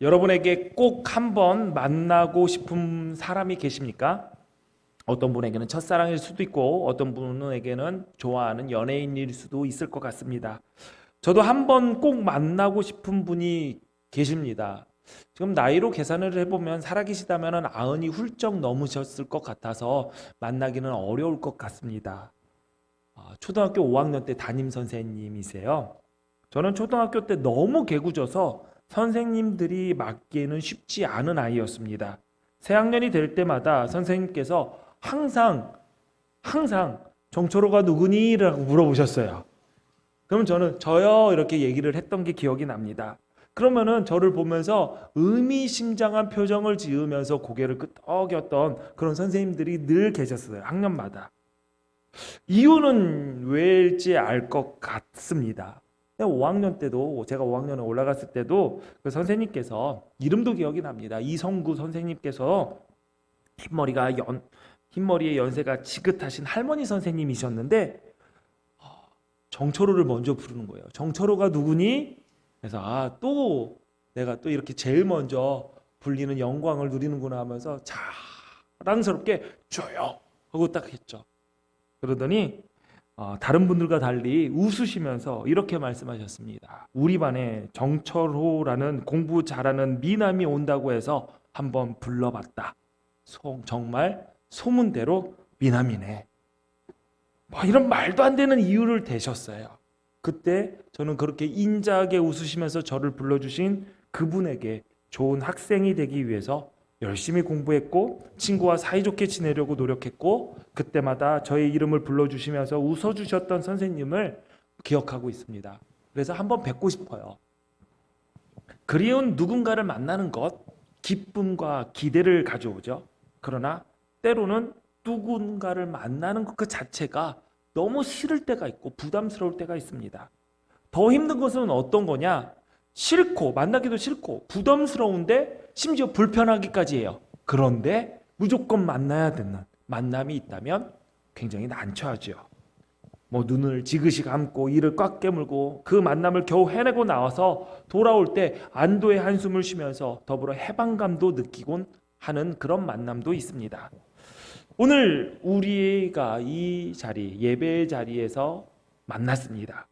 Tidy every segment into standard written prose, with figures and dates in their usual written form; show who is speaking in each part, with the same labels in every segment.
Speaker 1: 여러분에게 꼭 한번 만나고 싶은 사람이 계십니까? 어떤 분에게는 첫사랑일 수도 있고 어떤 분에게는 좋아하는 연예인일 수도 있을 것 같습니다. 저도 한번 꼭 만나고 싶은 분이 계십니다. 지금 나이로 계산을 해보면 살아계시다면 90이 훌쩍 넘으셨을 것 같아서 만나기는 어려울 것 같습니다. 초등학교 5학년 때 담임 선생님이세요. 저는 초등학교 때 너무 개구져서 선생님들이 맡기에는 쉽지 않은 아이였습니다. 새학년이 될 때마다 선생님께서 항상 정철호가 누구니? 라고 물어보셨어요. 그럼 저는 저요 이렇게 얘기를 했던 게 기억이 납니다. 그러면은 저를 보면서 의미심장한 표정을 지으면서 고개를 끄덕였던 그런 선생님들이 늘 계셨어요. 학년마다. 이유는 왜일지 알 것 같습니다. 5학년 때도 제가 5학년에 올라갔을 때도 그 선생님께서 이름도 기억이 납니다. 이성구 선생님께서 흰머리에 연세가 지긋하신 할머니 선생님이셨는데 정철호를 먼저 부르는 거예요. 정철호가 누구니? 그래서 또 내가 또 이렇게 제일 먼저 불리는 영광을 누리는구나 하면서 자랑스럽게 줘요 하고 딱 했죠. 그러더니 다른 분들과 달리 웃으시면서 이렇게 말씀하셨습니다. 우리 반에 정철호라는 공부 잘하는 미남이 온다고 해서 한번 불러봤다. 정말 소문대로 미남이네. 이런 말도 안 되는 이유를 대셨어요. 그때 저는 그렇게 인자하게 웃으시면서 저를 불러주신 그분에게 좋은 학생이 되기 위해서 열심히 공부했고 친구와 사이좋게 지내려고 노력했고 그때마다 저의 이름을 불러주시면서 웃어주셨던 선생님을 기억하고 있습니다. 그래서 한번 뵙고 싶어요. 그리운 누군가를 만나는 것, 기쁨과 기대를 가져오죠. 그러나 때로는 누군가를 만나는 것 그 자체가 너무 싫을 때가 있고 부담스러울 때가 있습니다. 더 힘든 것은 어떤 거냐? 싫고 만나기도 싫고 부담스러운데 심지어 불편하기까지 해요. 그런데 무조건 만나야 되는 만남이 있다면 굉장히 난처하죠. 눈을 지그시 감고 이를 꽉 깨물고 그 만남을 겨우 해내고 나와서 돌아올 때 안도의 한숨을 쉬면서 더불어 해방감도 느끼곤 하는 그런 만남도 있습니다. 오늘 우리가 이 자리, 예배의 자리에서 만났습니다.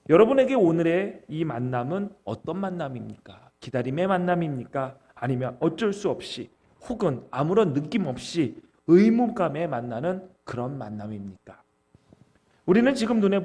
Speaker 1: 여러분에게 오늘의 이 만남은 어떤 만남입니까? 기다림의 만남입니까? 아니면 어쩔 수 없이 혹은 아무런 느낌 없이 의무감에 만나는 그런 만남입니까? 우리는 지금 눈에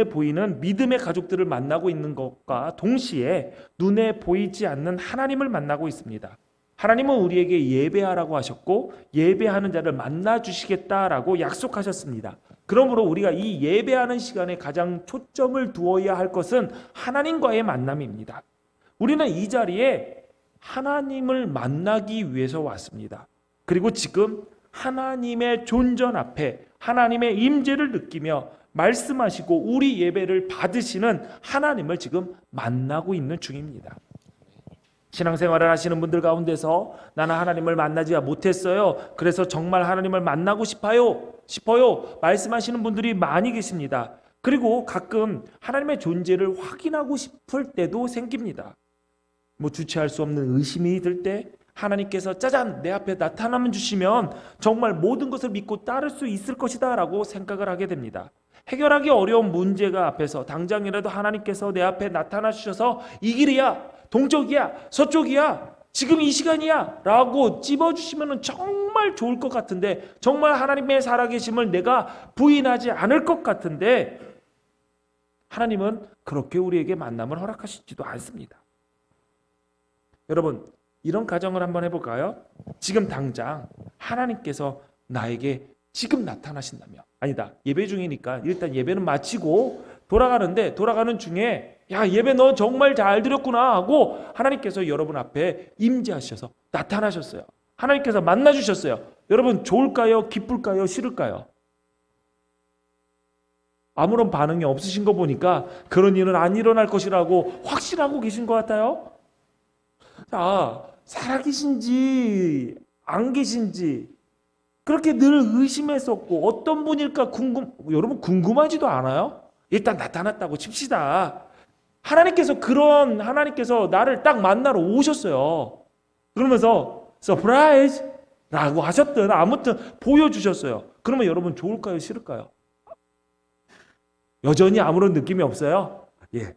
Speaker 1: 보이는 믿음의 가족들을 만나고 있는 것과 동시에 눈에 보이지 않는 하나님을 만나고 있습니다. 하나님은 우리에게 예배하라고 하셨고 예배하는 자를 만나 주시겠다라고 약속하셨습니다. 그러므로 우리가 이 예배하는 시간에 가장 초점을 두어야 할 것은 하나님과의 만남입니다. 우리는 이 자리에 하나님을 만나기 위해서 왔습니다. 그리고 지금 하나님의 존전 앞에 하나님의 임재를 느끼며 말씀하시고 우리 예배를 받으시는 하나님을 지금 만나고 있는 중입니다. 신앙생활을 하시는 분들 가운데서 나는 하나님을 만나지 못했어요. 그래서 정말 하나님을 만나고 싶어요. 말씀하시는 분들이 많이 계십니다. 그리고 가끔 하나님의 존재를 확인하고 싶을 때도 생깁니다. 주체할 수 없는 의심이 들 때 하나님께서 짜잔 내 앞에 나타나면 주시면 정말 모든 것을 믿고 따를 수 있을 것이다 라고 생각을 하게 됩니다. 해결하기 어려운 문제가 앞에서 당장이라도 하나님께서 내 앞에 나타나 주셔서 이 길이야, 동쪽이야, 서쪽이야, 지금 이 시간이야 라고 찝어주시면 정말 좋을 것 같은데 정말 하나님의 살아계심을 내가 부인하지 않을 것 같은데 하나님은 그렇게 우리에게 만남을 허락하시지도 않습니다. 여러분 이런 가정을 한번 해볼까요? 지금 당장 하나님께서 나에게 지금 나타나신다며 아니다 예배 중이니까 일단 예배는 마치고 돌아가는 중에 야 예배 너 정말 잘 드렸구나 하고 하나님께서 여러분 앞에 임재하셔서 나타나셨어요. 하나님께서 만나주셨어요. 여러분 좋을까요? 기쁠까요? 싫을까요? 아무런 반응이 없으신 거 보니까 그런 일은 안 일어날 것이라고 확신하고 계신 것 같아요. 자, 살아계신지 안 계신지 그렇게 늘 의심했었고 어떤 분일까 여러분 궁금하지도 않아요? 일단 나타났다고 칩시다. 하나님께서 나를 딱 만나러 오셨어요. 그러면서 서프라이즈 라고 하셨든 아무튼 보여주셨어요. 그러면 여러분 좋을까요? 싫을까요? 여전히 아무런 느낌이 없어요? 예.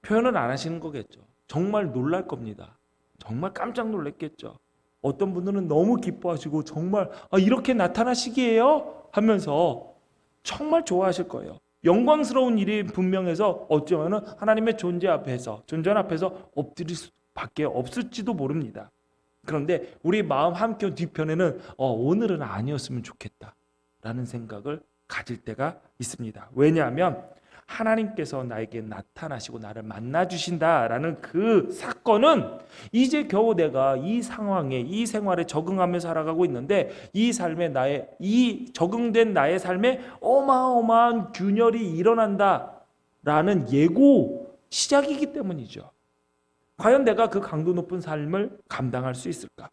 Speaker 1: 표현은 안 하시는 거겠죠. 정말 놀랄 겁니다. 정말 깜짝 놀랐겠죠. 어떤 분들은 너무 기뻐하시고 정말 이렇게 나타나시기에요? 하면서 정말 좋아하실 거예요. 영광스러운 일이 분명해서 어쩌면 하나님의 존재 앞에서 엎드릴 수밖에 없을지도 모릅니다. 그런데 우리 마음 한켠 뒤편에는 오늘은 아니었으면 좋겠다라는 생각을 가질 때가 있습니다. 왜냐하면 하나님께서 나에게 나타나시고 나를 만나주신다라는 그 사건은 이제 겨우 내가 이 상황에, 이 생활에 적응하며 살아가고 있는데 이 적응된 나의 삶에 어마어마한 균열이 일어난다라는 예고 시작이기 때문이죠. 과연 내가 그 강도 높은 삶을 감당할 수 있을까?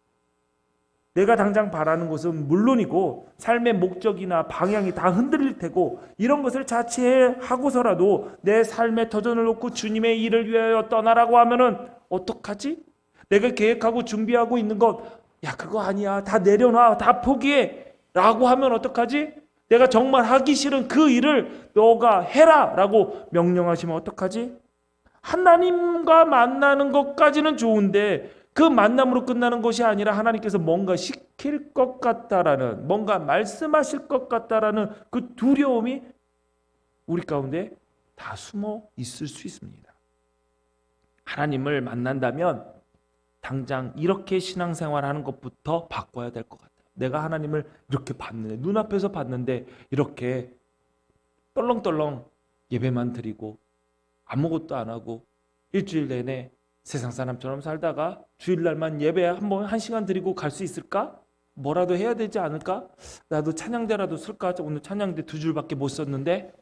Speaker 1: 내가 당장 바라는 것은 물론이고 삶의 목적이나 방향이 다 흔들릴 테고 이런 것을 자체하고서라도 내 삶의 터전을 놓고 주님의 일을 위하여 떠나라고 하면은 어떡하지? 내가 계획하고 준비하고 있는 것, 그거 아니야. 다 내려놔. 다 포기해. 라고 하면 어떡하지? 내가 정말 하기 싫은 그 일을 너가 해라. 라고 명령하시면 어떡하지? 하나님과 만나는 것까지는 좋은데 그 만남으로 끝나는 것이 아니라 하나님께서 뭔가 시킬 것 같다라는, 뭔가 말씀하실 것 같다라는 그 두려움이 우리 가운데 다 숨어 있을 수 있습니다. 하나님을 만난다면 당장 이렇게 신앙생활하는 것부터 바꿔야 될 것 같아요. 내가 하나님을 이렇게 봤는데, 눈앞에서 봤는데 이렇게 떨렁떨렁 예배만 드리고 아무것도 안 하고 일주일 내내 세상 사람처럼 살다가 주일날만 예배 한 시간 드리고 갈 수 있을까? 뭐라도 해야 되지 않을까? 나도 찬양대라도 쓸까? 오늘 찬양대 2줄밖에 못 썼는데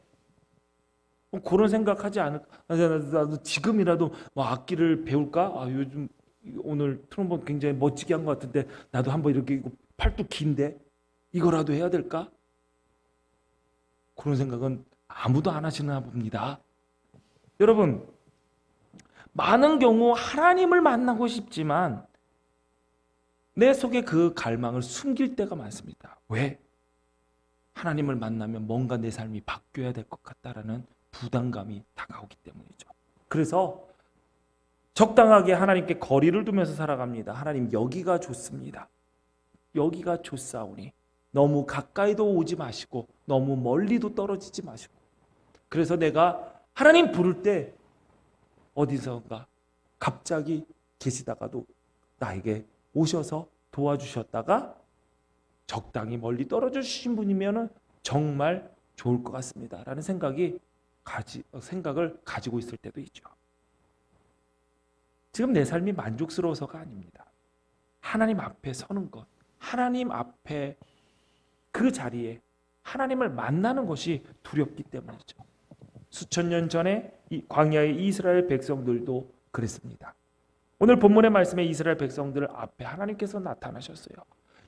Speaker 1: 그런 생각하지 않을까? 나도 지금이라도 악기를 배울까? 요즘 오늘 트롬본 굉장히 멋지게 한 것 같은데 나도 한번 이렇게 팔뚝 긴데 이거라도 해야 될까? 그런 생각은 아무도 안 하시나 봅니다. 여러분, 많은 경우 하나님을 만나고 싶지만 내 속에 그 갈망을 숨길 때가 많습니다. 왜? 하나님을 만나면 뭔가 내 삶이 바뀌어야 될 것 같다라는 부담감이 다가오기 때문이죠. 그래서 적당하게 하나님께 거리를 두면서 살아갑니다. 하나님, 여기가 좋습니다. 여기가 좋사오니 너무 가까이도 오지 마시고 너무 멀리도 떨어지지 마시고. 그래서 내가 하나님 부를 때 어디선가 갑자기 계시다가도 나에게 오셔서 도와주셨다가 적당히 멀리 떨어져 주신 분이면 정말 좋을 것 같습니다 라는 생각을 가지고 있을 때도 있죠. 지금 내 삶이 만족스러워서가 아닙니다. 하나님 앞에 서는 것, 하나님 앞에 그 자리에 하나님을 만나는 것이 두렵기 때문이죠. 수천 년 전에 광야의 이스라엘 백성들도 그랬습니다. 오늘 본문의 말씀에 이스라엘 백성들 앞에 하나님께서 나타나셨어요.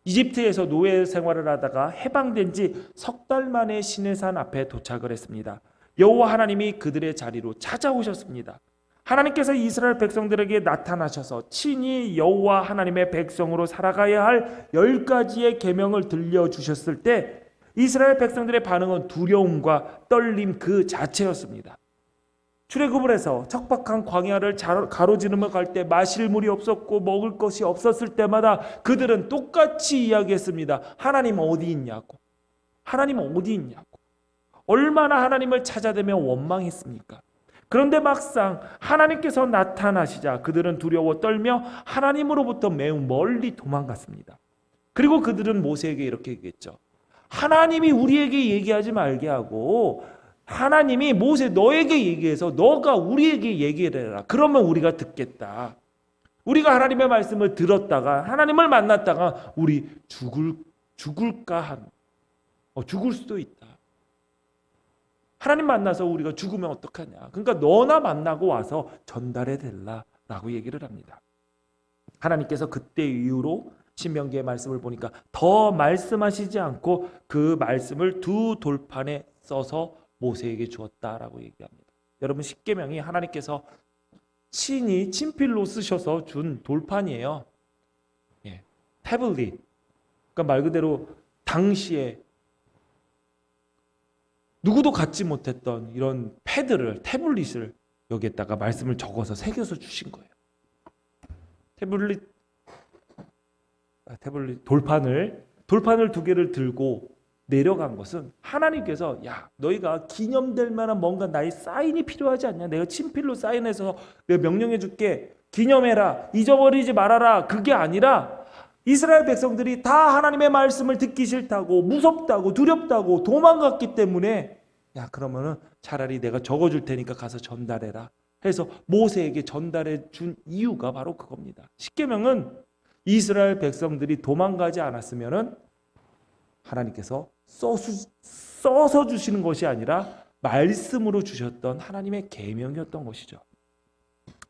Speaker 1: 이집트에서 노예 생활을 하다가 해방된 지 3달 만에 시내산 앞에 도착을 했습니다. 여호와 하나님이 그들의 자리로 찾아오셨습니다. 하나님께서 이스라엘 백성들에게 나타나셔서 친히 여호와 하나님의 백성으로 살아가야 할 10가지의 계명을 들려주셨을 때 이스라엘 백성들의 반응은 두려움과 떨림 그 자체였습니다. 출애굽을 해서 척박한 광야를 가로지르며 갈 때 마실 물이 없었고 먹을 것이 없었을 때마다 그들은 똑같이 이야기했습니다. 하나님 어디 있냐고. 하나님 어디 있냐고. 얼마나 하나님을 찾아대며 원망했습니까? 그런데 막상 하나님께서 나타나시자 그들은 두려워 떨며 하나님으로부터 매우 멀리 도망갔습니다. 그리고 그들은 모세에게 이렇게 얘기했죠. 하나님이 우리에게 얘기하지 말게 하고 하나님이 모세 너에게 얘기해서 너가 우리에게 얘기를 해라. 그러면 우리가 듣겠다. 우리가 하나님의 말씀을 들었다가 하나님을 만났다가 우리 죽을까 죽을 수도 있다. 하나님 만나서 우리가 죽으면 어떡하냐. 그러니까 너나 만나고 와서 전달해 달라라고 얘기를 합니다. 하나님께서 그때 이후로 신명기의 말씀을 보니까 더 말씀하시지 않고 그 말씀을 2 돌판에 써서 모세에게 주었다라고 얘기합니다. 여러분 십계명이 하나님께서 친히 친필로 쓰셔서 준 돌판이에요. 예. 태블릿. 그러니까 말 그대로 당시에 누구도 갖지 못했던 이런 패드를, 태블릿을 여기에다가 말씀을 적어서 새겨서 주신 거예요. 태블릿 돌판을 두 개를 들고 내려간 것은 하나님께서 야 너희가 기념될 만한 뭔가 나의 사인이 필요하지 않냐, 내가 친필로 사인해서 내가 명령해 줄게, 기념해라, 잊어버리지 말아라, 그게 아니라 이스라엘 백성들이 다 하나님의 말씀을 듣기 싫다고, 무섭다고, 두렵다고 도망갔기 때문에 야 그러면은 차라리 내가 적어줄 테니까 가서 전달해라 해서 모세에게 전달해 준 이유가 바로 그겁니다. 십계명은 이스라엘 백성들이 도망가지 않았으면은 하나님께서 써서 주시는 것이 아니라 말씀으로 주셨던 하나님의 계명이었던 것이죠.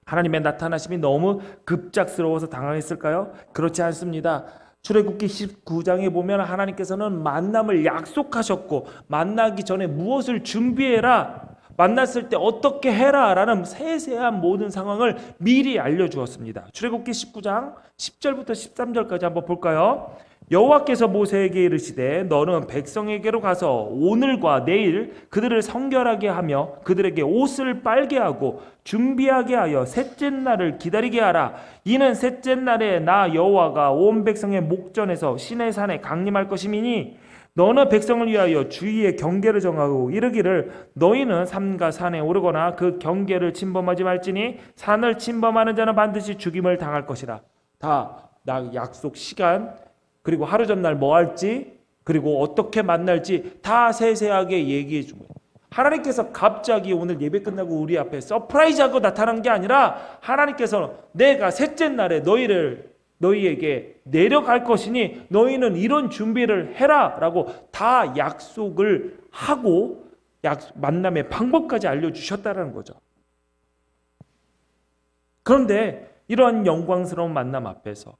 Speaker 1: 하나님의 나타나심이 너무 급작스러워서 당황했을까요? 그렇지 않습니다. 출애굽기 19장에 보면 하나님께서는 만남을 약속하셨고 만나기 전에 무엇을 준비해라, 만났을 때 어떻게 해라 라는 세세한 모든 상황을 미리 알려주었습니다. 출애굽기 19장 10절부터 13절까지 한번 볼까요? 여호와께서 모세에게 이르시되 너는 백성에게로 가서 오늘과 내일 그들을 성결하게 하며 그들에게 옷을 빨게 하고 준비하게 하여 셋째 날을 기다리게 하라. 이는 셋째 날에 나 여호와가 온 백성의 목전에서 시내산에 강림할 것임이니 너는 백성을 위하여 주위의 경계를 정하고 이르기를 너희는 삼가 산에 오르거나 그 경계를 침범하지 말지니 산을 침범하는 자는 반드시 죽임을 당할 것이라. 다 약속 시간, 그리고 하루 전날 뭐 할지, 그리고 어떻게 만날지 다 세세하게 얘기해 준 거예요. 하나님께서 갑자기 오늘 예배 끝나고 우리 앞에 서프라이즈하고 나타난 게 아니라 하나님께서 내가 셋째 날에 너희에게 내려갈 것이니 너희는 이런 준비를 해라 라고 다 약속을 하고 만남의 방법까지 알려주셨다는 거죠. 그런데 이런 영광스러운 만남 앞에서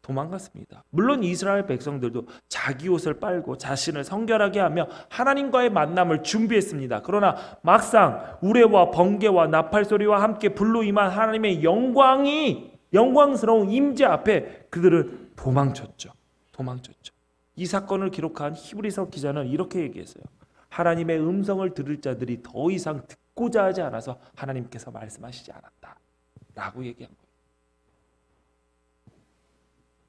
Speaker 1: 도망갔습니다. 물론 이스라엘 백성들도 자기 옷을 빨고 자신을 성결하게 하며 하나님과의 만남을 준비했습니다. 그러나 막상 우레와 번개와 나팔 소리와 함께 불로 임한 하나님의 영광스러운 임재 앞에 그들은 도망쳤죠. 이 사건을 기록한 히브리서 기자는 이렇게 얘기했어요. 하나님의 음성을 들을 자들이 더 이상 듣고자 하지 않아서 하나님께서 말씀하시지 않았다 라고 얘기한 거예요.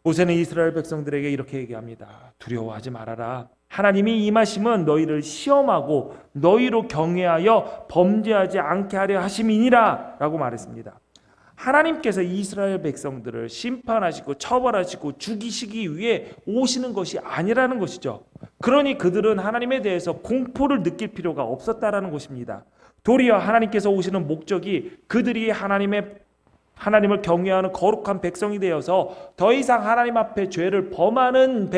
Speaker 1: 모세는 이스라엘 백성들에게 이렇게 얘기합니다. 두려워하지 말아라. 하나님이 임하심은 너희를 시험하고 너희로 경외하여 범죄하지 않게 하려 하심이니라 라고 말했습니다. 하나님께서 이스라엘 백성들을 심판하시고 처벌하시고 죽이시기 위해 오시는 것이 아니라는 것이죠. 그러니 그들은 하나님에 대해서 공포를 느낄 필요가 없었다라는 것입니다. 도리어 하나님께서 오시는 목적이 그들이 하나님을 경외하는 거룩한 백성이 되어서 더 이상 하나님 앞에 죄를 범하는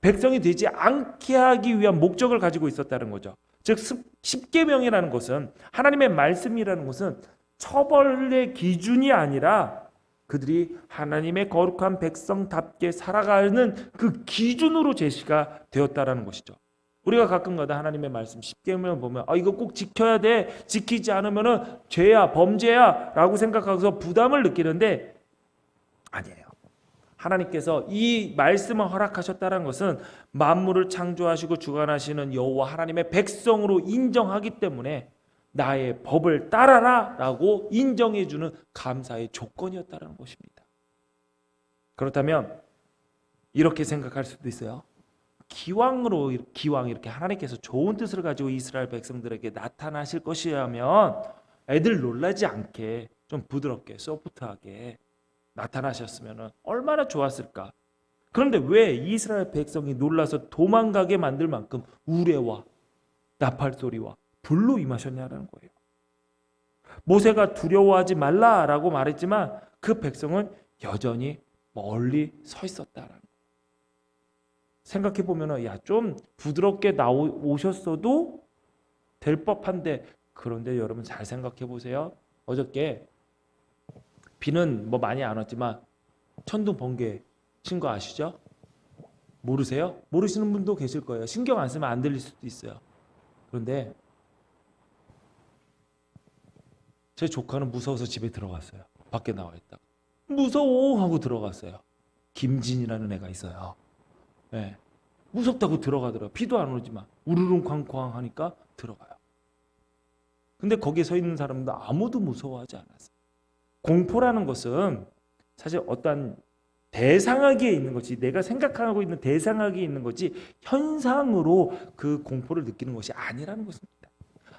Speaker 1: 백성이 되지 않게 하기 위한 목적을 가지고 있었다는 거죠. 즉 십계명이라는 것은, 하나님의 말씀이라는 것은 처벌의 기준이 아니라 그들이 하나님의 거룩한 백성답게 살아가는 그 기준으로 제시가 되었다라는 것이죠. 우리가 가끔가다 하나님의 말씀 십계명을 보면 이거 꼭 지켜야 돼, 지키지 않으면은 죄야, 범죄야 라고 생각하고서 부담을 느끼는데 아니에요. 하나님께서 이 말씀을 허락하셨다는 것은 만물을 창조하시고 주관하시는 여호와 하나님의 백성으로 인정하기 때문에 나의 법을 따라라 라고 인정해주는 감사의 조건이었다는 것입니다. 그렇다면 이렇게 생각할 수도 있어요. 기왕 이렇게 하나님께서 좋은 뜻을 가지고 이스라엘 백성들에게 나타나실 것이라면 애들 놀라지 않게 좀 부드럽게 소프트하게 나타나셨으면 얼마나 좋았을까. 그런데 왜 이스라엘 백성이 놀라서 도망가게 만들 만큼 우레와 나팔 소리와 불로 임하셨냐는 거예요. 모세가 두려워하지 말라라고 말했지만 그 백성은 여전히 멀리 서 있었다라는 거예요. 생각해 보면은 좀 부드럽게 오셨어도 될 법한데, 그런데 여러분 잘 생각해 보세요. 어저께 비는 많이 안 왔지만 천둥 번개 친 거 아시죠? 모르세요? 모르시는 분도 계실 거예요. 신경 안 쓰면 안 들릴 수도 있어요. 그런데 제 조카는 무서워서 집에 들어갔어요. 밖에 나와 있다. 무서워 하고 들어갔어요. 김진이라는 애가 있어요. 네. 무섭다고 들어가더라고요. 비도 안 오지만 우르릉쾅쾅 하니까 들어가요. 근데 거기에 서 있는 사람도 아무도 무서워하지 않았어요. 공포라는 것은 사실 어떠한 대상하기에 있는 거지, 내가 생각하고 있는 대상하기에 있는 거지 현상으로 그 공포를 느끼는 것이 아니라는 것입니다.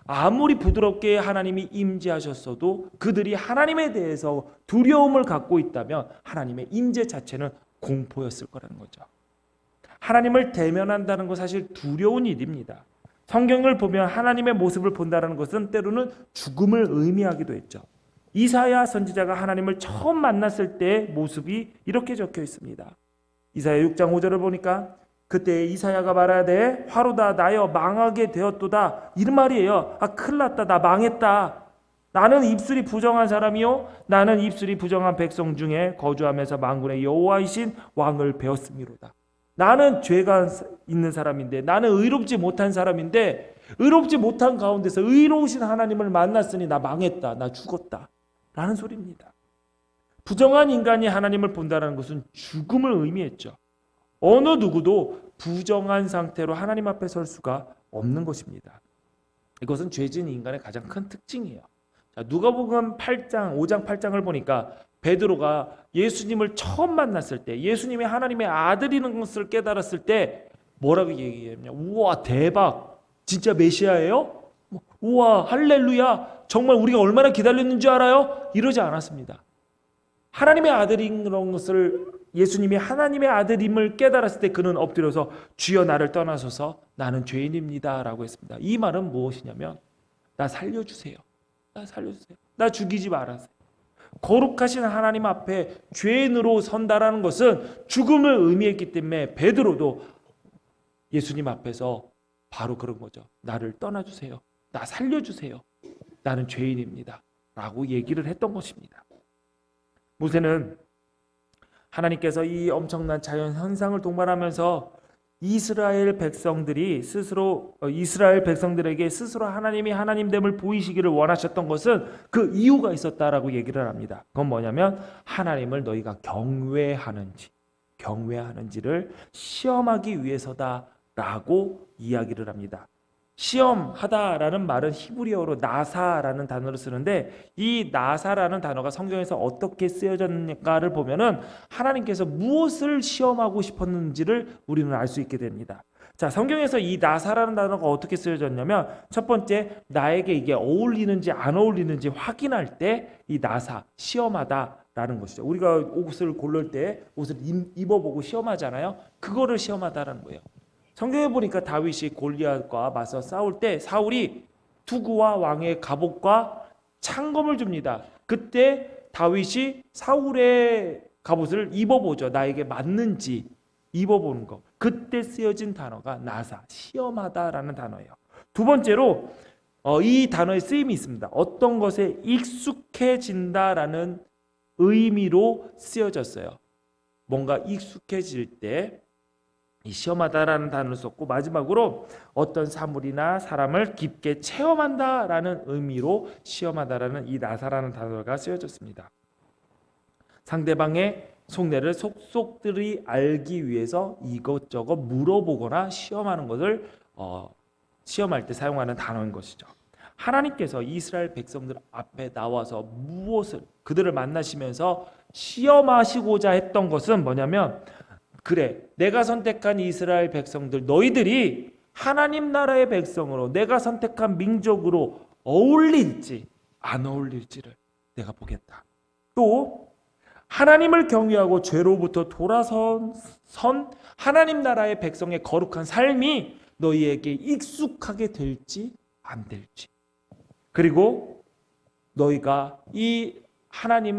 Speaker 1: 아무리 부드럽게 하나님이 임재하셨어도 그들이 하나님에 대해서 두려움을 갖고 있다면 하나님의 임재 자체는 공포였을 거라는 거죠. 하나님을 대면한다는 건 사실 두려운 일입니다. 성경을 보면 하나님의 모습을 본다는 것은 때로는 죽음을 의미하기도 했죠. 이사야 선지자가 하나님을 처음 만났을 때의 모습이 이렇게 적혀 있습니다. 이사야 6장 5절을 보니까 그때 이사야가 말하되 화로다 나여 망하게 되었도다, 이런 말이에요. 큰일 났다, 나 망했다. 나는 입술이 부정한 사람이요 나는 입술이 부정한 백성 중에 거주하면서 만군의 여호와이신 왕을 배웠음이로다. 나는 죄가 있는 사람인데, 나는 의롭지 못한 사람인데, 의롭지 못한 가운데서 의로우신 하나님을 만났으니 나 망했다, 나 죽었다 라는 소리입니다. 부정한 인간이 하나님을 본다는 것은 죽음을 의미했죠. 어느 누구도 부정한 상태로 하나님 앞에 설 수가 없는 것입니다. 이것은 죄진 인간의 가장 큰 특징이에요. 자, 누가복음 8장, 5장 8장을 보니까 베드로가 예수님을 처음 만났을 때, 예수님이 하나님의 아들이라는 것을 깨달았을 때 뭐라고 얘기했냐? 우와, 대박, 진짜 메시아예요? 우와, 할렐루야, 정말 우리가 얼마나 기다렸는 줄 알아요? 이러지 않았습니다. 하나님의 아들인 것을, 예수님이 하나님의 아들임을 깨달았을 때 그는 엎드려서 주여 나를 떠나소서 나는 죄인입니다 라고 했습니다. 이 말은 무엇이냐면 나 살려주세요, 나 살려주세요, 나 죽이지 말아세요. 거룩하신 하나님 앞에 죄인으로 선다라는 것은 죽음을 의미했기 때문에 베드로도 예수님 앞에서 바로 그런 거죠. 나를 떠나주세요, 나 살려주세요, 나는 죄인입니다 라고 얘기를 했던 것입니다. 모세는 하나님께서 이 엄청난 자연 현상을 동반하면서 이스라엘 백성들에게 스스로 하나님이 하나님됨을 보이시기를 원하셨던 것은 그 이유가 있었다라고 얘기를 합니다. 그건 뭐냐면 하나님을 너희가 경외하는지를 시험하기 위해서다라고 이야기를 합니다. 시험하다라는 말은 히브리어로 나사라는 단어를 쓰는데, 이 나사라는 단어가 성경에서 어떻게 쓰여졌는가를 보면은 하나님께서 무엇을 시험하고 싶었는지를 우리는 알 수 있게 됩니다. 자, 성경에서 이 나사라는 단어가 어떻게 쓰여졌냐면, 첫 번째, 나에게 이게 어울리는지 안 어울리는지 확인할 때 이 나사, 시험하다라는 것이죠. 우리가 옷을 고를 때 옷을 입어보고 시험하잖아요. 그거를 시험하다라는 거예요. 성경에 보니까 다윗이 골리앗과 맞서 싸울 때 사울이 투구와 왕의 갑옷과 창검을 줍니다. 그때 다윗이 사울의 갑옷을 입어보죠. 나에게 맞는지 입어보는 거. 그때 쓰여진 단어가 나사, 시험하다라는 단어예요. 두 번째로 이 단어의 쓰임이 있습니다. 어떤 것에 익숙해진다라는 의미로 쓰여졌어요. 뭔가 익숙해질 때 이 시험하다라는 단어를 썼고, 마지막으로 어떤 사물이나 사람을 깊게 체험한다라는 의미로 시험하다라는 이 나사라는 단어가 쓰여졌습니다. 상대방의 속내를 속속들이 알기 위해서 이것저것 물어보거나 시험하는 것을 시험할 때 사용하는 단어인 것이죠. 하나님께서 이스라엘 백성들 앞에 나와서 무엇을 그들을 만나시면서 시험하시고자 했던 것은 뭐냐면, 그래, 내가 선택한 이스라엘 백성들, 너희들이 하나님 나라의 백성으로 내가 선택한 민족으로 어울릴지 안 어울릴지를 내가 보겠다. 또 하나님을 경외하고 죄로부터 돌아선 하나님 나라의 백성의 거룩한 삶이 너희에게 익숙하게 될지 안 될지, 그리고 너희가 이 하나님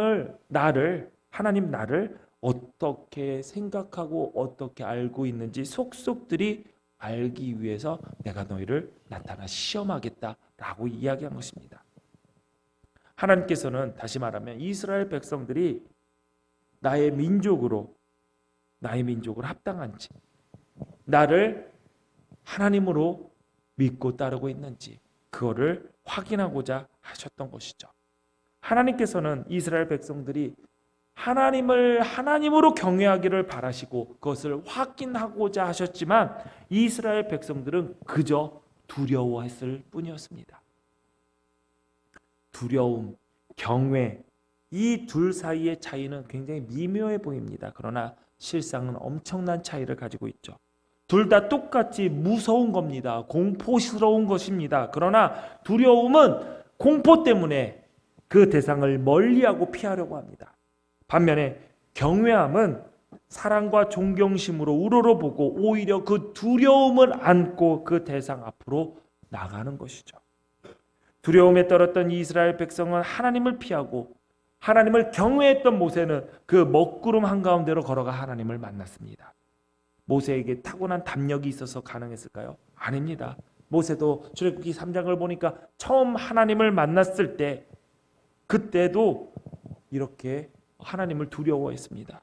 Speaker 1: 나를 어떻게 생각하고 어떻게 알고 있는지 속속들이 알기 위해서 내가 너희를 나타나 시험하겠다라고 이야기한 것입니다. 하나님께서는 다시 말하면 이스라엘 백성들이 나의 민족으로 합당한지, 나를 하나님으로 믿고 따르고 있는지 그거를 확인하고자 하셨던 것이죠. 하나님께서는 이스라엘 백성들이 하나님을 하나님으로 경외하기를 바라시고 그것을 확인하고자 하셨지만 이스라엘 백성들은 그저 두려워했을 뿐이었습니다. 두려움, 경외, 이 둘 사이의 차이는 굉장히 미묘해 보입니다. 그러나 실상은 엄청난 차이를 가지고 있죠. 둘 다 똑같이 무서운 겁니다. 공포스러운 것입니다. 그러나 두려움은 공포 때문에 그 대상을 멀리하고 피하려고 합니다. 반면에 경외함은 사랑과 존경심으로 우러러보고 오히려 그 두려움을 안고 그 대상 앞으로 나가는 것이죠. 두려움에 떨었던 이스라엘 백성은 하나님을 피하고 하나님을 경외했던 모세는 그 먹구름 한가운데로 걸어가 하나님을 만났습니다. 모세에게 타고난 담력이 있어서 가능했을까요? 아닙니다. 모세도 출애굽기 3장을 보니까 처음 하나님을 만났을 때 그때도 이렇게 하나님을 두려워했습니다.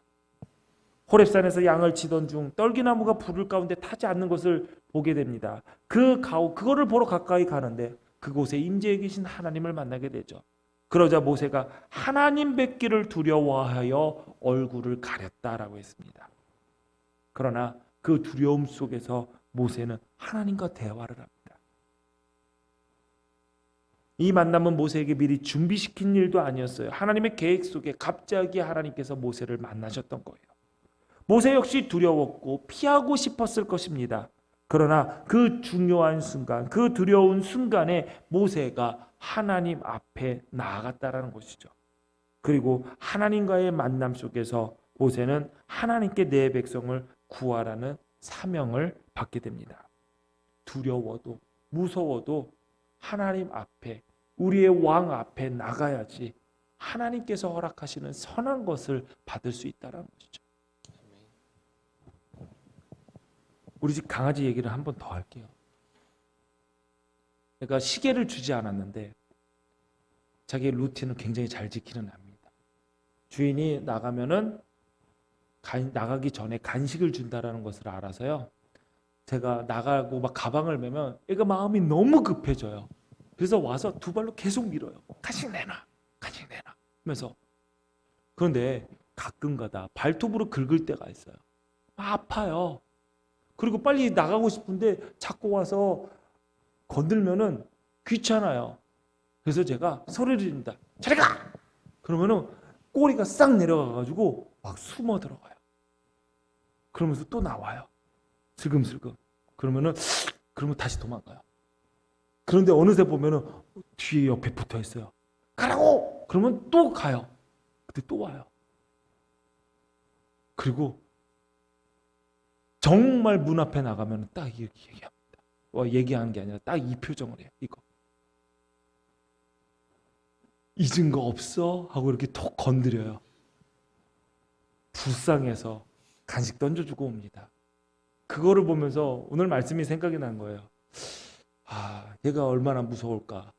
Speaker 1: 호렙산에서 양을 치던 중 떨기나무가 불을 가운데 타지 않는 것을 보게 됩니다. 그거를 보러 가까이 가는데 그곳에 임재해 계신 하나님을 만나게 되죠. 그러자 모세가 하나님 뵙기를 두려워하여 얼굴을 가렸다라고 했습니다. 그러나 그 두려움 속에서 모세는 하나님과 대화를 합니다. 이 만남은 모세에게 미리 준비시킨 일도 아니었어요. 하나님의 계획 속에 갑자기 하나님께서 모세를 만나셨던 거예요. 모세 역시 두려웠고 피하고 싶었을 것입니다. 그러나 그 중요한 순간, 그 두려운 순간에 모세가 하나님 앞에 나아갔다라는 것이죠. 그리고 하나님과의 만남 속에서 모세는 하나님께 내 백성을 구하라는 사명을 받게 됩니다. 두려워도 무서워도 하나님 앞에, 우리의 왕 앞에 나가야지 하나님께서 허락하시는 선한 것을 받을 수 있다는 것이죠. 우리 집 강아지 얘기를 한 번 더 할게요. 그러니까 시계를 주지 않았는데 자기의 루틴을 굉장히 잘 지키는 애입니다. 주인이 나가면은 나가기 전에 간식을 준다라는 것을 알아서요. 제가 나가고 막 가방을 메면 애가 마음이 너무 급해져요. 그래서 와서 두 발로 계속 밀어요. 간식 내놔, 간식 내놔 하면서. 그런데 가끔가다 발톱으로 긁을 때가 있어요. 아파요. 그리고 빨리 나가고 싶은데 자꾸 와서 건들면은 귀찮아요. 그래서 제가 소리를 지른다. 저리 가! 그러면은 꼬리가 싹 내려가가지고 막 숨어 들어가요. 그러면서 또 나와요. 슬금슬금. 그러면 다시 도망가요. 그런데 어느새 보면은 뒤에 옆에 붙어 있어요. 가라고! 그러면 또 가요. 근데 또 와요. 그리고 정말 문 앞에 나가면 딱 이렇게 얘기합니다. 얘기하는 게 아니라 딱 이 표정을 해요. 이거. 잊은 거 없어? 하고 이렇게 톡 건드려요. 불쌍해서 간식 던져주고 옵니다. 그거를 보면서 오늘 말씀이 생각이 난 거예요. 얘가 얼마나 무서울까.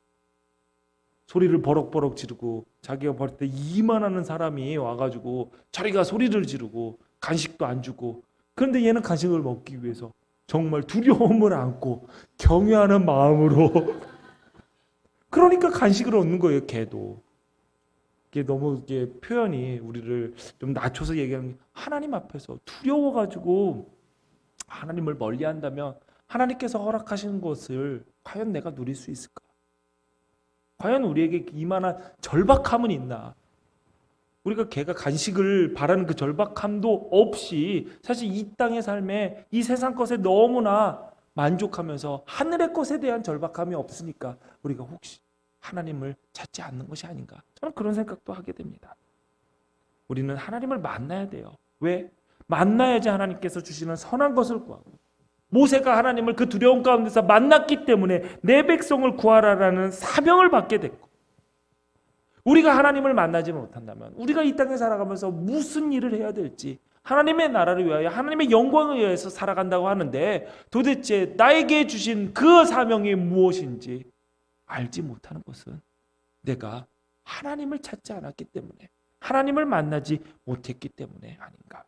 Speaker 1: 소리를 버럭버럭 지르고 자기가 버릴 때 이만하는 사람이 와가지고 자기가 소리를 지르고 간식도 안 주고, 그런데 얘는 간식을 먹기 위해서 정말 두려움을 안고 경외하는 마음으로 그러니까 간식을 얻는 거예요. 걔도. 이게 너무 이게 표현이 우리를 좀 낮춰서 얘기하는 게, 하나님 앞에서 두려워가지고 하나님을 멀리한다면 하나님께서 허락하시는 것을 과연 내가 누릴 수 있을까? 과연 우리에게 이만한 절박함은 있나? 우리가 걔가 간식을 바라는 그 절박함도 없이 사실 이 땅의 삶에 이 세상 것에 너무나 만족하면서 하늘의 것에 대한 절박함이 없으니까 우리가 혹시 하나님을 찾지 않는 것이 아닌가? 저는 그런 생각도 하게 됩니다. 우리는 하나님을 만나야 돼요. 왜? 만나야지 하나님께서 주시는 선한 것을 구하고, 모세가 하나님을 그 두려움 가운데서 만났기 때문에 내 백성을 구하라라는 사명을 받게 됐고, 우리가 하나님을 만나지 못한다면 우리가 이 땅에 살아가면서 무슨 일을 해야 될지, 하나님의 나라를 위하여 하나님의 영광을 위해서 살아간다고 하는데 도대체 나에게 주신 그 사명이 무엇인지 알지 못하는 것은 내가 하나님을 찾지 않았기 때문에, 하나님을 만나지 못했기 때문에 아닌가.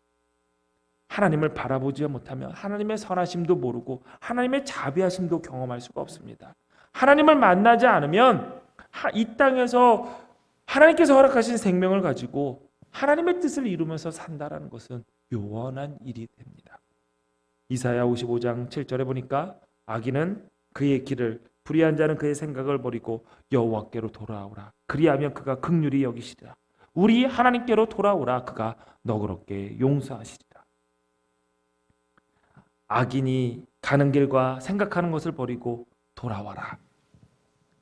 Speaker 1: 하나님을 바라보지 못하면 하나님의 선하심도 모르고 하나님의 자비하심도 경험할 수가 없습니다. 하나님을 만나지 않으면 이 땅에서 하나님께서 허락하신 생명을 가지고 하나님의 뜻을 이루면서 산다라는 것은 요원한 일이 됩니다. 이사야 55장 7절에 보니까 악인은 그의 길을, 불의한 자는 그의 생각을 버리고 여호와께로 돌아오라. 그리하면 그가 긍휼히 여기시리라. 우리 하나님께로 돌아오라. 그가 너그럽게 용서하시리라. 악인이 가는 길과 생각하는 것을 버리고 돌아와라.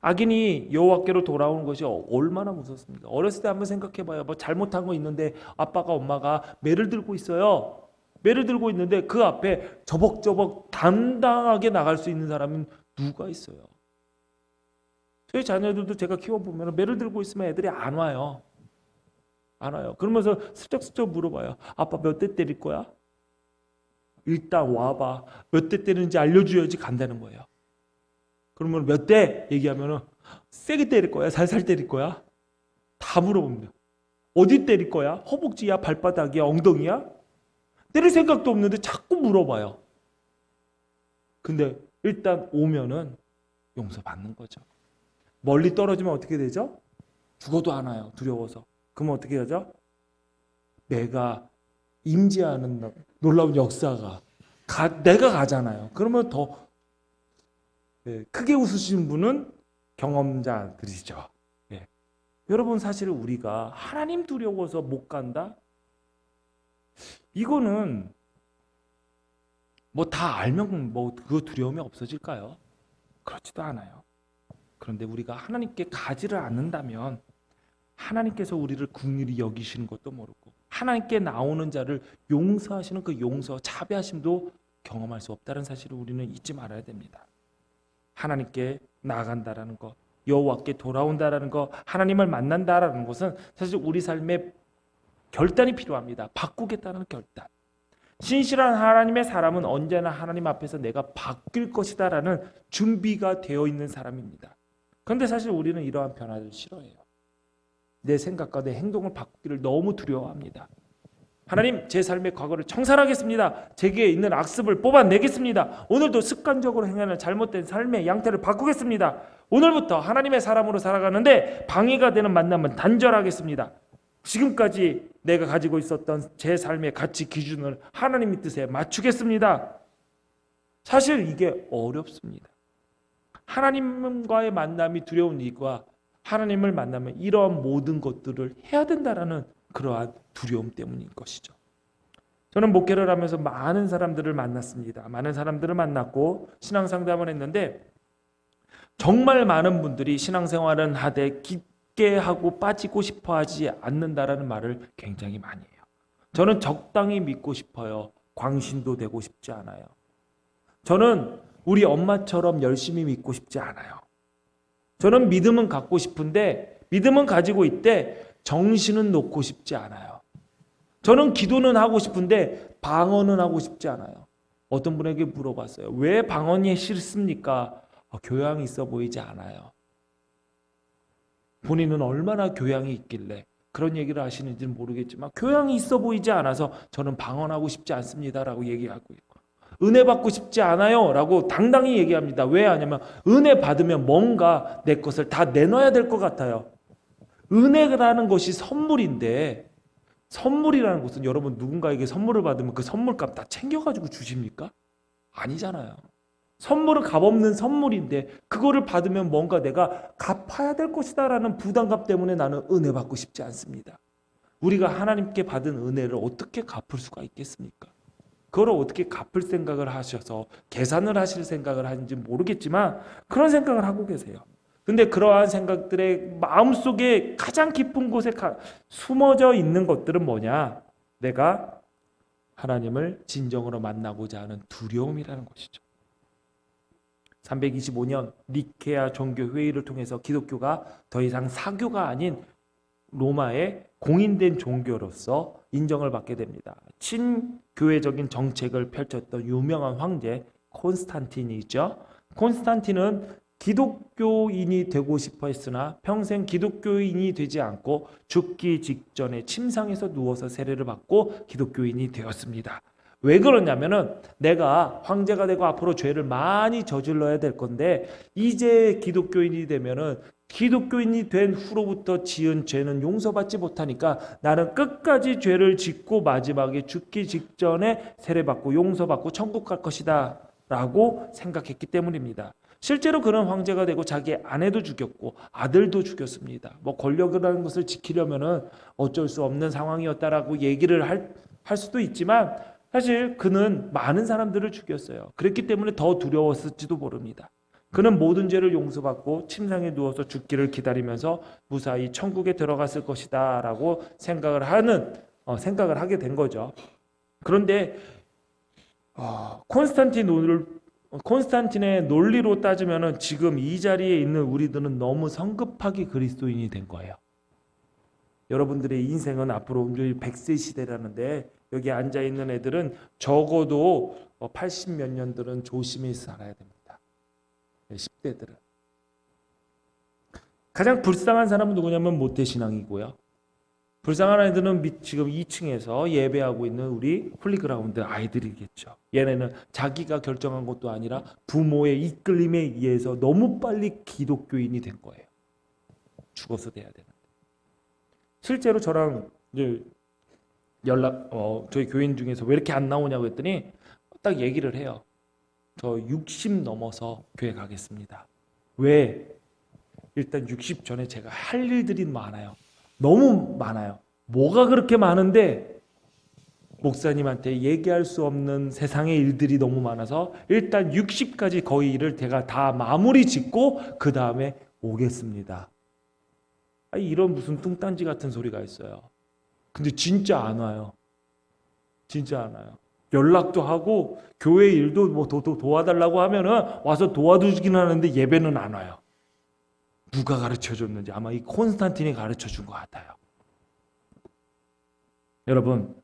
Speaker 1: 악인이 여호와께로 돌아오는 것이 얼마나 무섭습니까? 어렸을 때 한번 생각해봐요. 뭐 잘못한 거 있는데 아빠가 엄마가 매를 들고 있어요. 매를 들고 있는데 그 앞에 저벅저벅 당당하게 나갈 수 있는 사람은 누가 있어요? 저희 자녀들도 제가 키워보면 매를 들고 있으면 애들이 안 와요. 안 와요. 그러면서 슬쩍슬쩍 물어봐요. 아빠 몇 대 때릴 거야? 일단 와봐. 몇 대 때리는지 알려줘야지 간다는 거예요. 그러면 몇 대 얘기하면은 세게 때릴 거야? 살살 때릴 거야? 다 물어봅니다. 어디 때릴 거야? 허벅지야? 발바닥이야? 엉덩이야? 때릴 생각도 없는데 자꾸 물어봐요. 근데 일단 오면은 용서받는 거죠. 멀리 떨어지면 어떻게 되죠? 죽어도 안 와요. 두려워서. 그러면 어떻게 하죠? 내가 임재하는 놀라운 역사가 내가 가잖아요. 그러면 더 크게 웃으시는 분은 경험자들이죠. 예. 여러분 사실 우리가 하나님 두려워서 못 간다? 이거는 뭐 다 알면 뭐 그 두려움이 없어질까요? 그렇지도 않아요. 그런데 우리가 하나님께 가지를 않는다면 하나님께서 우리를 긍휼히 여기시는 것도 모르고 하나님께 나오는 자를 용서하시는 그 용서, 자비하심도 경험할 수 없다는 사실을 우리는 잊지 말아야 됩니다. 하나님께 나아간다라는 것, 여호와께 돌아온다라는 것, 하나님을 만난다라는 것은 사실 우리 삶에 결단이 필요합니다. 바꾸겠다는 결단. 신실한 하나님의 사람은 언제나 하나님 앞에서 내가 바뀔 것이다라는 준비가 되어 있는 사람입니다. 그런데 사실 우리는 이러한 변화를 싫어해요. 내 생각과 내 행동을 바꾸기를 너무 두려워합니다. 하나님, 제 삶의 과거를 청산하겠습니다. 제게 있는 악습을 뽑아내겠습니다. 오늘도 습관적으로 행하는 잘못된 삶의 양태를 바꾸겠습니다. 오늘부터 하나님의 사람으로 살아가는데 방해가 되는 만남은 단절하겠습니다. 지금까지 내가 가지고 있었던 제 삶의 가치 기준을 하나님의 뜻에 맞추겠습니다. 사실 이게 어렵습니다. 하나님과의 만남이 두려운 이유가 하나님을 만나면 이러한 모든 것들을 해야 된다라는 그러한 두려움 때문인 것이죠. 저는 목회를 하면서 많은 사람들을 만났습니다. 많은 사람들을 만났고 신앙상담을 했는데 정말 많은 분들이 신앙생활은 하되 깊게 하고 빠지고 싶어 하지 않는다라는 말을 굉장히 많이 해요. 저는 적당히 믿고 싶어요. 광신도 되고 싶지 않아요. 저는 우리 엄마처럼 열심히 믿고 싶지 않아요. 저는 믿음은 갖고 싶은데 믿음은 가지고 있대 정신은 놓고 싶지 않아요. 저는 기도는 하고 싶은데 방언은 하고 싶지 않아요. 어떤 분에게 물어봤어요. 왜 방언이 싫습니까? 교양이 있어 보이지 않아요. 본인은 얼마나 교양이 있길래 그런 얘기를 하시는지는 모르겠지만 교양이 있어 보이지 않아서 저는 방언하고 싶지 않습니다라고 얘기하고 있고 은혜 받고 싶지 않아요 라고 당당히 얘기합니다. 왜 하냐면 은혜 받으면 뭔가 내 것을 다 내놔야 될 것 같아요. 은혜라는 것이 선물인데 선물이라는 것은 여러분 누군가에게 선물을 받으면 그 선물값 다 챙겨가지고 주십니까? 아니잖아요. 선물은 값없는 선물인데 그거를 받으면 뭔가 내가 갚아야 될 것이다 라는 부담감 때문에 나는 은혜 받고 싶지 않습니다. 우리가 하나님께 받은 은혜를 어떻게 갚을 수가 있겠습니까? 그걸 어떻게 갚을 생각을 하셔서 계산을 하실 생각을 하는지 모르겠지만 그런 생각을 하고 계세요. 근데 그러한 생각들의 마음속에 가장 깊은 곳에 숨어져 있는 것들은 뭐냐? 내가 하나님을 진정으로 만나고자 하는 두려움이라는 것이죠. 325년 니케아 종교 회의를 통해서 기독교가 더 이상 사교가 아닌 로마의 공인된 종교로서 인정을 받게 됩니다. 친교회적인 정책을 펼쳤던 유명한 황제 콘스탄틴이죠. 콘스탄틴은 기독교인이 되고 싶어 했으나 평생 기독교인이 되지 않고 죽기 직전에 침상에서 누워서 세례를 받고 기독교인이 되었습니다. 왜 그러냐면은 내가 황제가 되고 앞으로 죄를 많이 저질러야 될 건데 이제 기독교인이 되면은 기독교인이 된 후로부터 지은 죄는 용서받지 못하니까 나는 끝까지 죄를 짓고 마지막에 죽기 직전에 세례받고 용서받고 천국 갈 것이다 라고 생각했기 때문입니다. 실제로 그는 황제가 되고 자기 아내도 죽였고 아들도 죽였습니다. 뭐 권력이라는 것을 지키려면은 어쩔 수 없는 상황이었다라고 얘기를 할 수도 있지만 사실 그는 많은 사람들을 죽였어요. 그랬기 때문에 더 두려웠을지도 모릅니다. 그는 모든 죄를 용서받고 침상에 누워서 죽기를 기다리면서 무사히 천국에 들어갔을 것이다 라고 생각을 하게 된 거죠. 그런데 콘스탄틴의 논리로 따지면 지금 이 자리에 있는 우리들은 너무 성급하게 그리스도인이 된 거예요. 여러분들의 인생은 앞으로 100세 시대라는데 여기 앉아있는 애들은 적어도 80 몇 년들은 조심히 살아야 됩니다. 10대들은. 가장 불쌍한 사람은 누구냐면 모태신앙이고요. 불쌍한 아이들은 지금 2층에서 예배하고 있는 우리 홀리그라운드 아이들이겠죠. 얘네는 자기가 결정한 것도 아니라 부모의 이끌림에 의해서 너무 빨리 기독교인이 된 거예요. 죽어서 돼야 되는데. 실제로 저랑 이제 저희 교인 중에서 왜 이렇게 안 나오냐고 했더니 딱 얘기를 해요. 저 60 넘어서 교회 가겠습니다. 왜? 일단 60 전에 제가 할 일들이 많아요. 너무 많아요. 뭐가 그렇게 많은데 목사님한테 얘기할 수 없는 세상의 일들이 너무 많아서 일단 60까지 거의 일을 제가 다 마무리 짓고 그 다음에 오겠습니다. 이런 무슨 뚱딴지 같은 소리가 있어요. 근데 진짜 안 와요. 진짜 안 와요. 연락도 하고 교회 일도 뭐 도와달라고 하면은 와서 도와주긴 하는데 예배는 안 와요. 누가 가르쳐 줬는지 아마 이 콘스탄틴이 가르쳐 준 것 같아요. 여러분,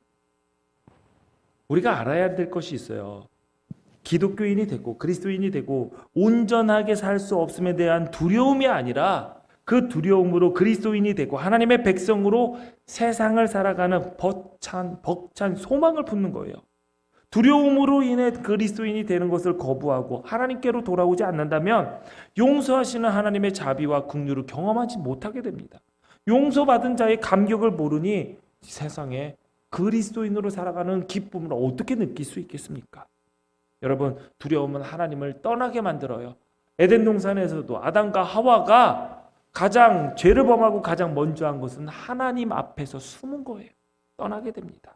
Speaker 1: 우리가 알아야 될 것이 있어요. 기독교인이 되고 그리스도인이 되고 온전하게 살 수 없음에 대한 두려움이 아니라 그 두려움으로 그리스도인이 되고 하나님의 백성으로 세상을 살아가는 벅찬 소망을 품는 거예요. 두려움으로 인해 그리스도인이 되는 것을 거부하고 하나님께로 돌아오지 않는다면 용서하시는 하나님의 자비와 긍휼을 경험하지 못하게 됩니다. 용서받은 자의 감격을 모르니 세상에 그리스도인으로 살아가는 기쁨을 어떻게 느낄 수 있겠습니까? 여러분, 두려움은 하나님을 떠나게 만들어요. 에덴 동산에서도 아담과 하와가 가장 죄를 범하고 가장 먼저 한 것은 하나님 앞에서 숨은 거예요. 떠나게 됩니다.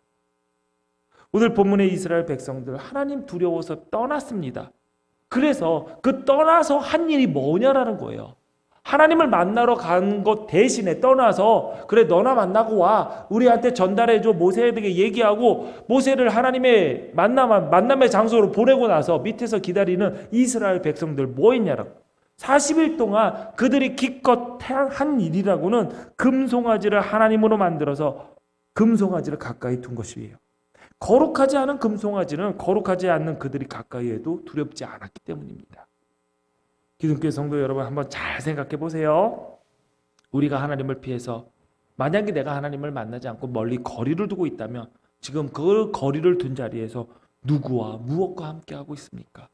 Speaker 1: 오늘 본문의 이스라엘 백성들 하나님 두려워서 떠났습니다. 그래서 그 떠나서 한 일이 뭐냐라는 거예요. 하나님을 만나러 간 것 대신에 떠나서 그래 너나 만나고 와 우리한테 전달해줘 모세에게 얘기하고 모세를 하나님의 만남의 장소로 보내고 나서 밑에서 기다리는 이스라엘 백성들 뭐 했냐라고 40일 동안 그들이 기껏 한 일이라고는 금송아지를 하나님으로 만들어서 금송아지를 가까이 둔 것이에요. 거룩하지 않은 금송아지는 거룩하지 않는 그들이 가까이 해도 두렵지 않았기 때문입니다. 기독교 성도 여러분 한번 잘 생각해 보세요. 우리가 하나님을 피해서 만약에 내가 하나님을 만나지 않고 멀리 거리를 두고 있다면 지금 그 거리를 둔 자리에서 누구와 무엇과 함께하고 있습니까?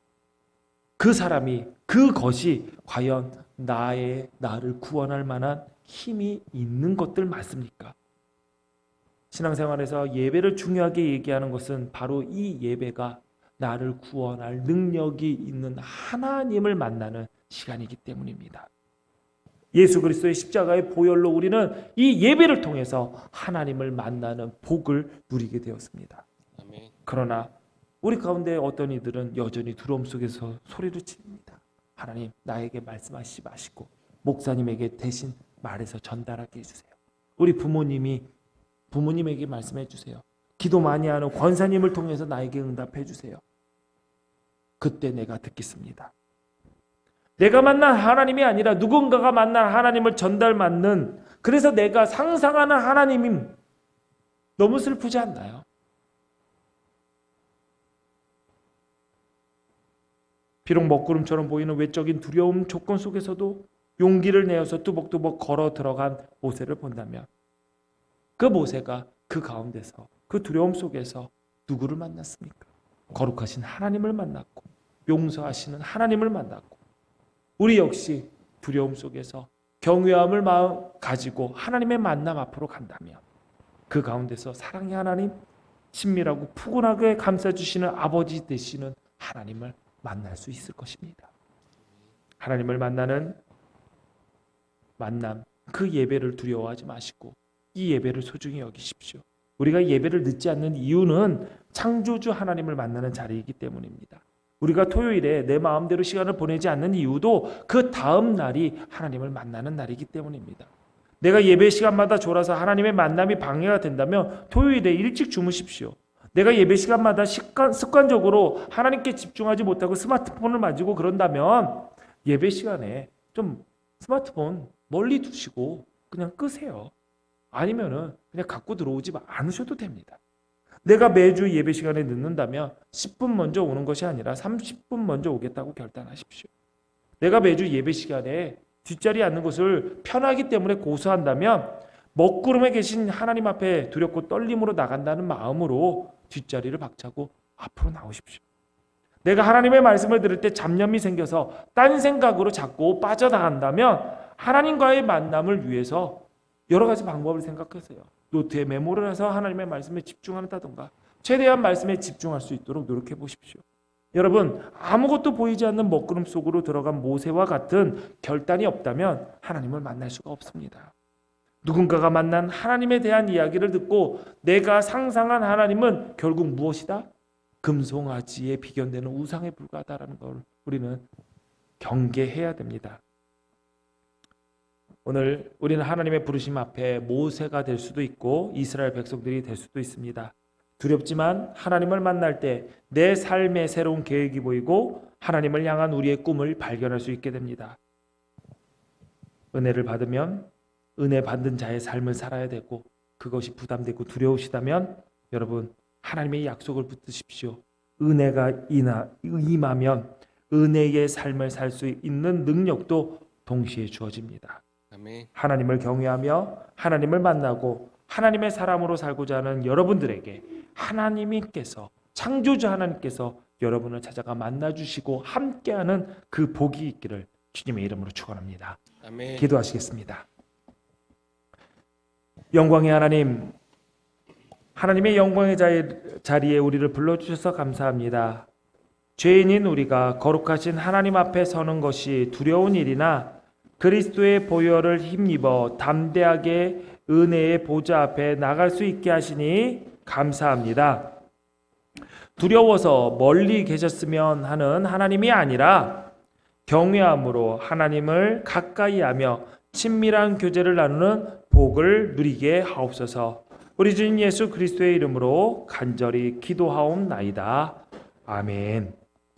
Speaker 1: 그 사람이 그것이 과연 나를 구원할 만한 힘이 있는 것들 맞습니까? 신앙생활에서 예배를 중요하게 얘기하는 것은 바로 이 예배가 나를 구원할 능력이 있는 하나님을 만나는 시간이기 때문입니다. 예수 그리스도의 십자가의 보혈로 우리는 이 예배를 통해서 하나님을 만나는 복을 누리게 되었습니다. 아멘. 그러나 우리 가운데 어떤 이들은 여전히 두려움 속에서 소리를 지릅니다. 하나님 나에게 말씀하시지 마시고 목사님에게 대신 말해서 전달하게 해주세요. 우리 부모님에게 말씀해 주세요. 기도 많이 하는 권사님을 통해서 나에게 응답해 주세요. 그때 내가 듣겠습니다. 내가 만난 하나님이 아니라 누군가가 만난 하나님을 전달받는 그래서 내가 상상하는 하나님이 너무 슬프지 않나요? 비록 먹구름처럼 보이는 외적인 두려움 조건 속에서도 용기를 내어서 뚜벅뚜벅 걸어 들어간 모세를 본다면 그 모세가 그 가운데서 그 두려움 속에서 누구를 만났습니까? 거룩하신 하나님을 만났고 용서하시는 하나님을 만났고, 우리 역시 두려움 속에서 경외함을 마음 가지고 하나님의 만남 앞으로 간다면 그 가운데서 사랑의 하나님, 친밀하고 푸근하게 감싸주시는 아버지 되시는 하나님을 만날 수 있을 것입니다. 하나님을 만나는 만남, 그 예배를 두려워하지 마시고 이 예배를 소중히 여기십시오. 우리가 예배를 늦지 않는 이유는 창조주 하나님을 만나는 자리이기 때문입니다. 우리가 토요일에 내 마음대로 시간을 보내지 않는 이유도 그 다음 날이 하나님을 만나는 날이기 때문입니다. 내가 예배 시간마다 졸아서 하나님의 만남이 방해가 된다면 토요일에 일찍 주무십시오. 내가 예배 시간마다 습관적으로 하나님께 집중하지 못하고 스마트폰을 만지고 그런다면 예배 시간에 좀 스마트폰 멀리 두시고 그냥 끄세요. 아니면은 그냥 갖고 들어오지 않으셔도 됩니다. 내가 매주 예배 시간에 늦는다면 10분 먼저 오는 것이 아니라 30분 먼저 오겠다고 결단하십시오. 내가 매주 예배 시간에 뒷자리에 앉는 것을 편하기 때문에 고수한다면 먹구름에 계신 하나님 앞에 두렵고 떨림으로 나간다는 마음으로 뒷자리를 박차고 앞으로 나오십시오. 내가 하나님의 말씀을 들을 때 잡념이 생겨서 딴 생각으로 자꾸 빠져나간다면 하나님과의 만남을 위해서 여러 가지 방법을 생각하세요. 노트에 메모를 해서 하나님의 말씀에 집중한다던가 최대한 말씀에 집중할 수 있도록 노력해 보십시오. 여러분, 아무것도 보이지 않는 먹구름 속으로 들어간 모세와 같은 결단이 없다면 하나님을 만날 수가 없습니다. 누군가가 만난 하나님에 대한 이야기를 듣고 내가 상상한 하나님은 결국 무엇이다? 금송아지에 비견되는 우상에 불과하다라는 걸 우리는 경계해야 됩니다. 오늘 우리는 하나님의 부르심 앞에 모세가 될 수도 있고 이스라엘 백성들이 될 수도 있습니다. 두렵지만 하나님을 만날 때 내 삶의 새로운 계획이 보이고 하나님을 향한 우리의 꿈을 발견할 수 있게 됩니다. 은혜를 받으면 은혜 받는 자의 삶을 살아야 되고, 그것이 부담되고 두려우시다면 여러분 하나님의 약속을 붙드십시오. 은혜가 임하면 은혜의 삶을 살 수 있는 능력도 동시에 주어집니다.
Speaker 2: 아멘.
Speaker 1: 하나님을 경외하며 하나님을 만나고 하나님의 사람으로 살고자 하는 여러분들에게 하나님께서, 창조주 하나님께서 여러분을 찾아가 만나주시고 함께하는 그 복이 있기를 주님의 이름으로 축원합니다.
Speaker 2: 아멘.
Speaker 1: 기도하시겠습니다. 영광의 하나님, 하나님의 영광의 자리에 우리를 불러주셔서 감사합니다. 죄인인 우리가 거룩하신 하나님 앞에 서는 것이 두려운 일이나 그리스도의 보혈을 힘입어 담대하게 은혜의 보좌 앞에 나갈 수 있게 하시니 감사합니다. 두려워서 멀리 계셨으면 하는 하나님이 아니라 경외함으로 하나님을 가까이 하며 친밀한 교제를 나누는 복을 누리게 하옵소서. 우리 주님 예수 그리스도의 이름으로 간절히 기도하옵나이다. 아멘.